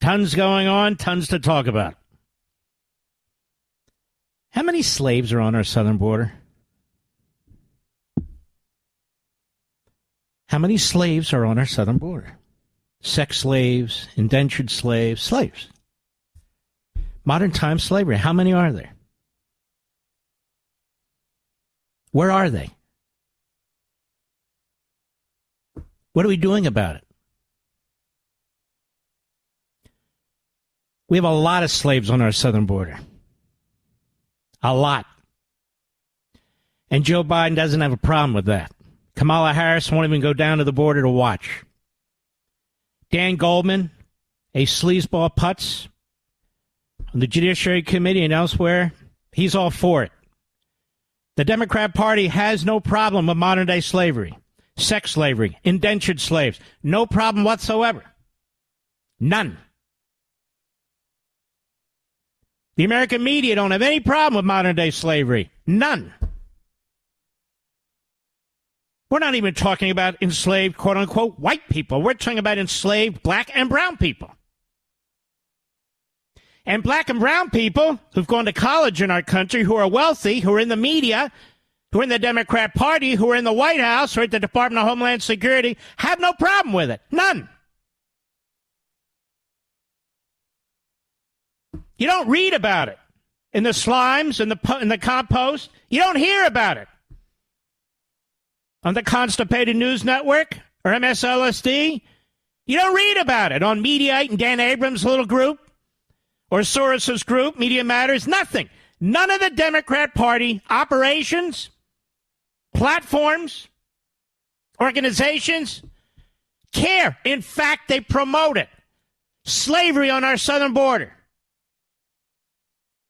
Tons going on, tons to talk about. How many slaves are on our southern border? How many slaves are on our southern border? Sex slaves, indentured slaves, slaves. Modern time slavery, how many are there? Where are they? What are we doing about it? We have a lot of slaves on our southern border. A lot. And Joe Biden doesn't have a problem with that. Kamala Harris won't even go down to the border to watch. Dan Goldman, a sleazeball putz on the Judiciary Committee and elsewhere, he's all for it. The Democrat Party has no problem with modern-day slavery, sex slavery, indentured slaves. No problem whatsoever. None. The American media don't have any problem with modern-day slavery. None. We're not even talking about enslaved, quote-unquote, white people. We're talking about enslaved black and brown people. And black and brown people who've gone to college in our country, who are wealthy, who are in the media, who are in the Democrat Party, who are in the White House or at the Department of Homeland Security, have no problem with it. None. You don't read about it in the slimes, in the compost. You don't hear about it on the Constipated News Network or MSLSD. You don't read about it on Mediaite and Dan Abrams' little group or Soros's group, Media Matters. Nothing. None of the Democrat Party operations, platforms, organizations care. In fact, they promote it. Slavery on our southern border.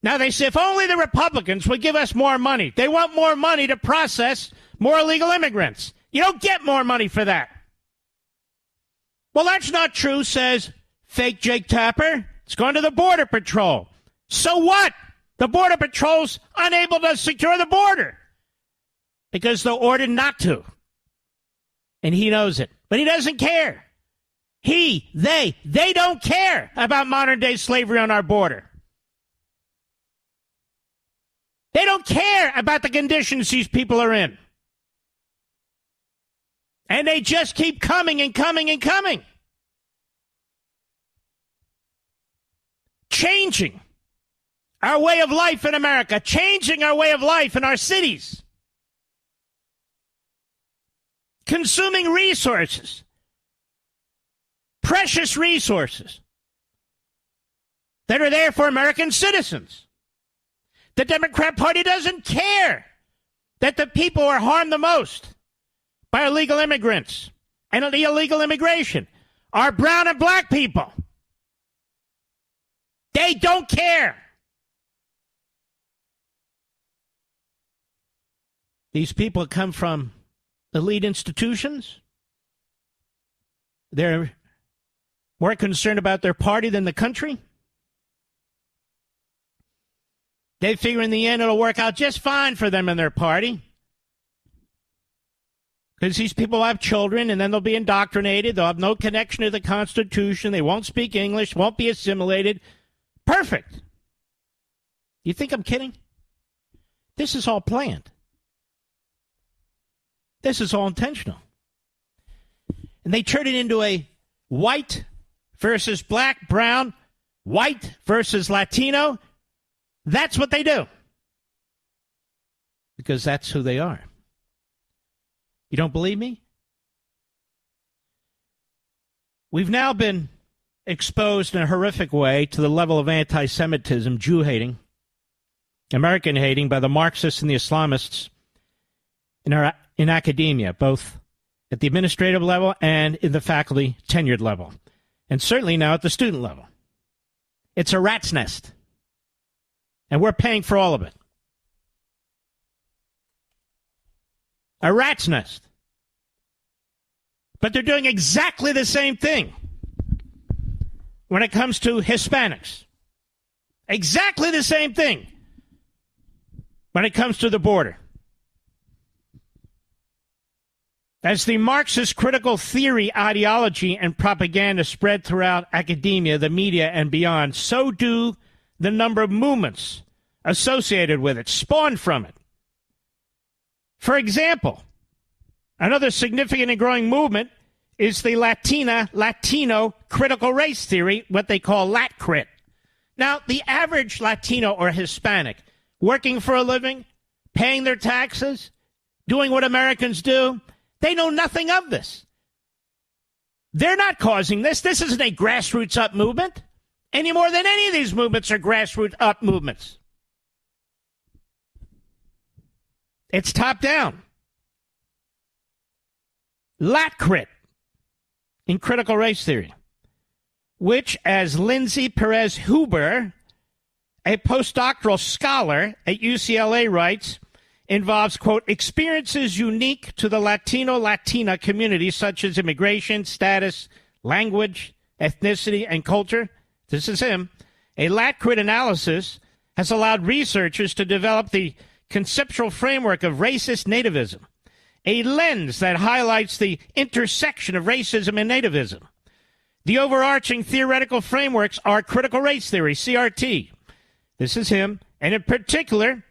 Now, they say if only the Republicans would give us more money. They want more money to process more illegal immigrants. You don't get more money for that. Well, that's not true, says fake Jake Tapper. It's going to the Border Patrol. So what? The Border Patrol's unable to secure the border because they're ordered not to. And he knows it. But he doesn't care. They don't care about modern-day slavery on our border. They don't care about the conditions these people are in. And they just keep coming and coming and coming. Changing our way of life in America. Changing our way of life in our cities. Consuming resources. Precious resources that are there for American citizens. The Democrat Party doesn't care that the people who are harmed the most by illegal immigrants and illegal immigration are brown and black people. They don't care. These people come from elite institutions. They're more concerned about their party than the country. They figure in the end it'll work out just fine for them and their party. Because these people have children and then they'll be indoctrinated. They'll have no connection to the Constitution. They won't speak English, won't be assimilated. Perfect. You think I'm kidding? This is all planned. This is all intentional. And they turn it into a white versus black, brown, white versus Latino. That's what they do. Because that's who they are. You don't believe me? We've now been exposed in a horrific way to the level of anti-Semitism, Jew-hating, American-hating by the Marxists and the Islamists in academia, both at the administrative level and in the faculty tenured level, and certainly now at the student level. It's a rat's nest. And we're paying for all of it. A rat's nest. But they're doing exactly the same thing when it comes to Hispanics. Exactly the same thing when it comes to the border. As the Marxist critical theory ideology and propaganda spread throughout academia, the media, and beyond, so do the number of movements associated with it, spawned from it. For example, another significant and growing movement is the Latino critical race theory, what they call LatCrit. Now, the average Latino or Hispanic working for a living, paying their taxes, doing what Americans do, they know nothing of this. They're not causing this. This isn't a grassroots up movement any more than any of these movements are grassroots up movements. It's top down. LatCrit in critical race theory, which, as Lindsay Perez Huber, a postdoctoral scholar at UCLA, writes, involves, quote, experiences unique to the Latino-Latina community, such as immigration, status, language, ethnicity, and culture. This is him. A LatCrit analysis has allowed researchers to develop the conceptual framework of racist nativism, a lens that highlights the intersection of racism and nativism. The overarching theoretical frameworks are critical race theory, CRT. This is him. And in particular,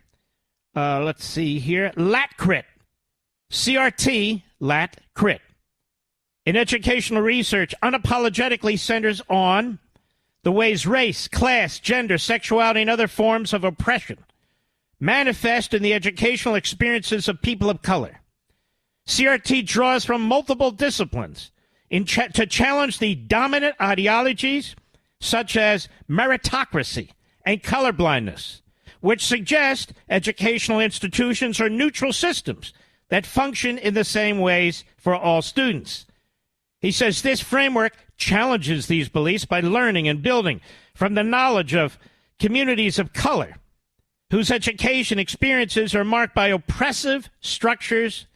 let's see here, LatCrit. CRT, LatCrit. In educational research, unapologetically centers on the ways race, class, gender, sexuality, and other forms of oppression manifest in the educational experiences of people of color. CRT draws from multiple disciplines to challenge the dominant ideologies such as meritocracy and colorblindness, which suggest educational institutions are neutral systems that function in the same ways for all students. He says this framework challenges these beliefs by learning and building from the knowledge of communities of color whose education experiences are marked by oppressive structures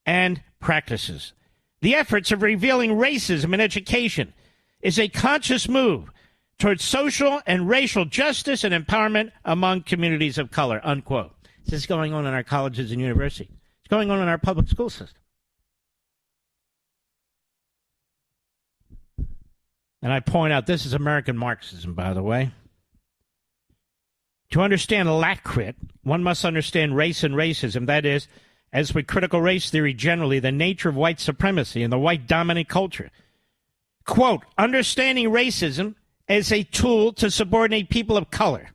and practices. The efforts of revealing racism in education is a conscious move towards social and racial justice and empowerment among communities of color, unquote. This is going on in our colleges and universities. It's going on in our public school system. And I point out, this is American Marxism, by the way. To understand LatCrit, one must understand race and racism. That is, as with critical race theory generally, the nature of white supremacy and the white dominant culture. Quote, understanding racism as a tool to subordinate people of color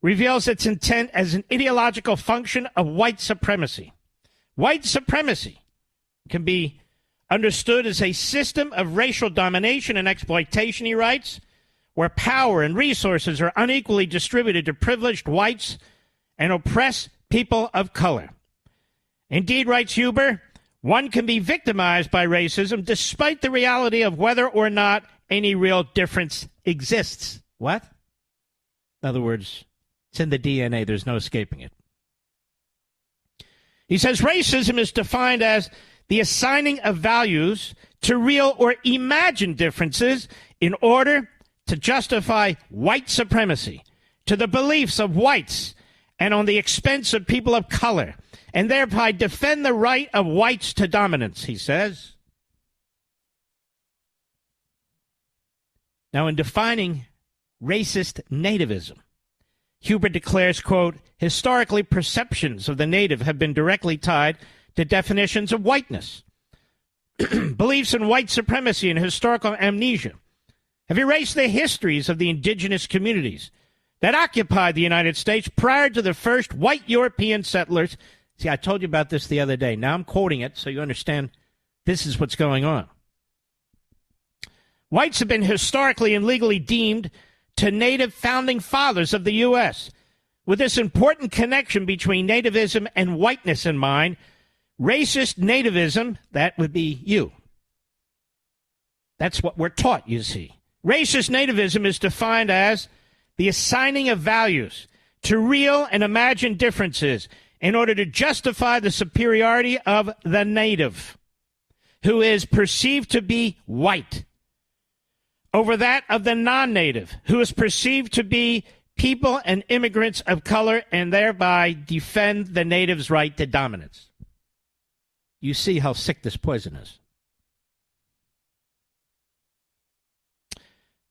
reveals its intent as an ideological function of white supremacy. White supremacy can be understood as a system of racial domination and exploitation, he writes, where power and resources are unequally distributed to privileged whites and oppressed people of color. Indeed, writes Huber, one can be victimized by racism despite the reality of whether or not any real difference exists. What? In other words, it's in the DNA. There's no escaping it. He says racism is defined as the assigning of values to real or imagined differences in order to justify white supremacy, to the beliefs of whites and on the expense of people of color, and thereby defend the right of whites to dominance, he says. Now, in defining racist nativism, Huber declares, quote, historically perceptions of the native have been directly tied to definitions of whiteness. Beliefs in white supremacy and historical amnesia have erased the histories of the indigenous communities that occupied the United States prior to the first white European settlers. See, I told you about this the other day. Now I'm quoting it so you understand this is what's going on. Whites have been historically and legally deemed to native founding fathers of the U.S. With this important connection between nativism and whiteness in mind, racist nativism, that would be you. That's what we're taught, you see. Racist nativism is defined as the assigning of values to real and imagined differences in order to justify the superiority of the native, who is perceived to be white, over that of the non-native, who is perceived to be people and immigrants of color, and thereby defend the native's right to dominance. you see how sick this poison is.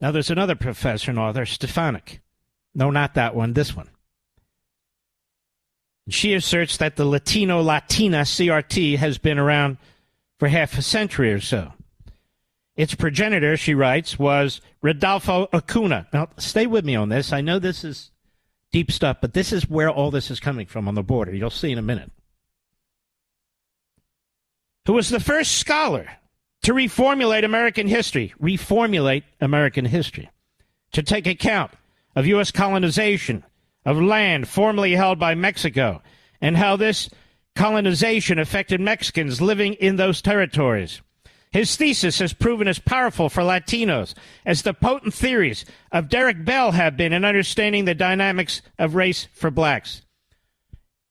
Now, there's another professor and author, Stefanik. No, not that one, this one. She asserts that the Latino-Latina CRT has been around for half a century or so. Its progenitor, she writes, was Rodolfo Acuna. Now, stay with me on this. I know this is deep stuff, but this is where all this is coming from on the border. You'll see in a minute. Who was the first scholar to reformulate American history, to take account of U.S. colonization of land formerly held by Mexico and how this colonization affected Mexicans living in those territories. His thesis has proven as powerful for Latinos as the potent theories of Derek Bell have been in understanding the dynamics of race for blacks.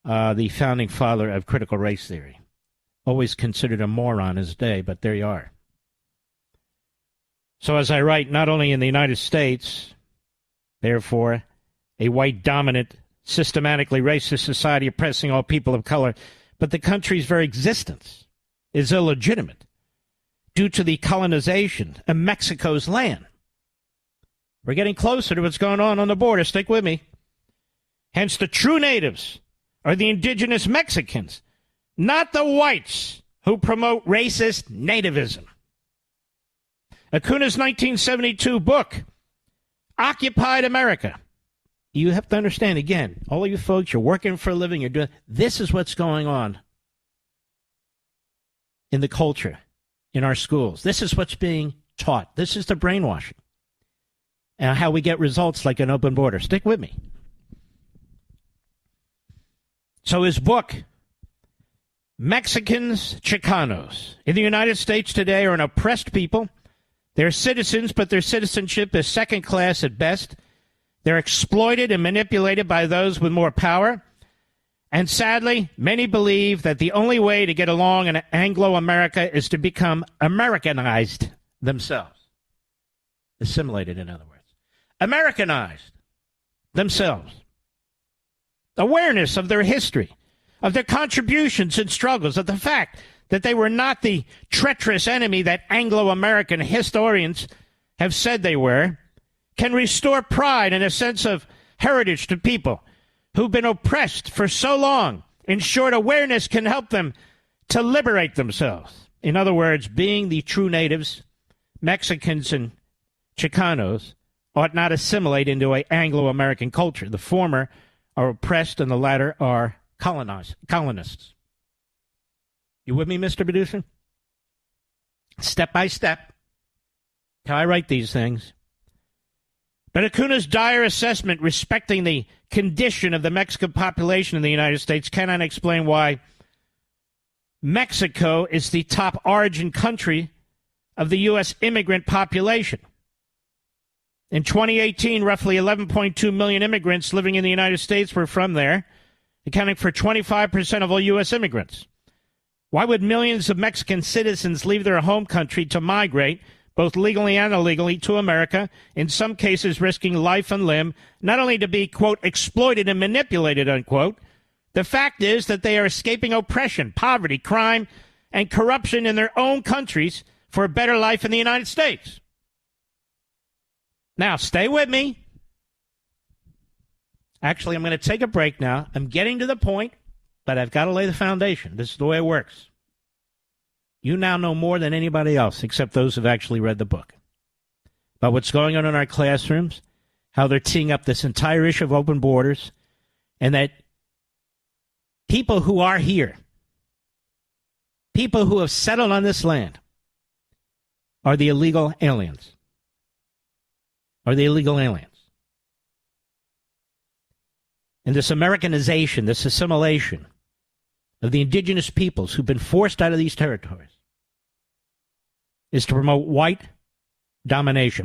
The founding father of critical race theory. Always considered a moron his day, but there you are. So as I write, not only in the United States, therefore, a white-dominant, systematically racist society oppressing all people of color, but the country's very existence is illegitimate due to the colonization of Mexico's land. We're getting closer to what's going on the border. Stick with me. Hence, the true natives are the indigenous Mexicans, not the whites who promote racist nativism. Acuna's 1972 book, Occupied America. You have to understand, again, all of you folks, you're working for a living, you're doing, this is what's going on in the culture, in our schools. This is what's being taught. This is the brainwashing. And how we get results like an open border. Stick with me. So his book, Mexicans, Chicanos, in the United States today are an oppressed people. They're citizens, but their citizenship is second class at best. They're exploited and manipulated by those with more power. And sadly, many believe that the only way to get along in Anglo-America is to become Americanized themselves. Assimilated, in other words. Americanized themselves. Awareness of their history, of their contributions and struggles, of the fact that they were not the treacherous enemy that Anglo-American historians have said they were, can restore pride and a sense of heritage to people who've been oppressed for so long. In short, awareness can help them to liberate themselves. In other words, being the true natives, Mexicans and Chicanos ought not assimilate into an Anglo-American culture. The former are oppressed and the latter are colonists. You with me, Mr. Producer? Step by step, how I write these things. But Acuna's dire assessment respecting the condition of the Mexican population in the United States cannot explain why Mexico is the top origin country of the U.S. immigrant population. In 2018, roughly 11.2 million immigrants living in the United States were from there, accounting for 25% of all U.S. immigrants. Why would millions of Mexican citizens leave their home country to migrate, both legally and illegally, to America, in some cases risking life and limb, not only to be, quote, exploited and manipulated, unquote? The fact is that they are escaping oppression, poverty, crime, and corruption in their own countries for a better life in the United States. Now, stay with me. Actually, I'm going to take a break now. I'm getting to the point, but I've got to lay the foundation. This is the way it works. You now know more than anybody else, except those who've actually read the book, about what's going on in our classrooms, how they're teeing up this entire issue of open borders, and that people who are here, people who have settled on this land, are the illegal aliens. Are the illegal aliens. And this Americanization, this assimilation of the indigenous peoples who've been forced out of these territories is to promote white domination.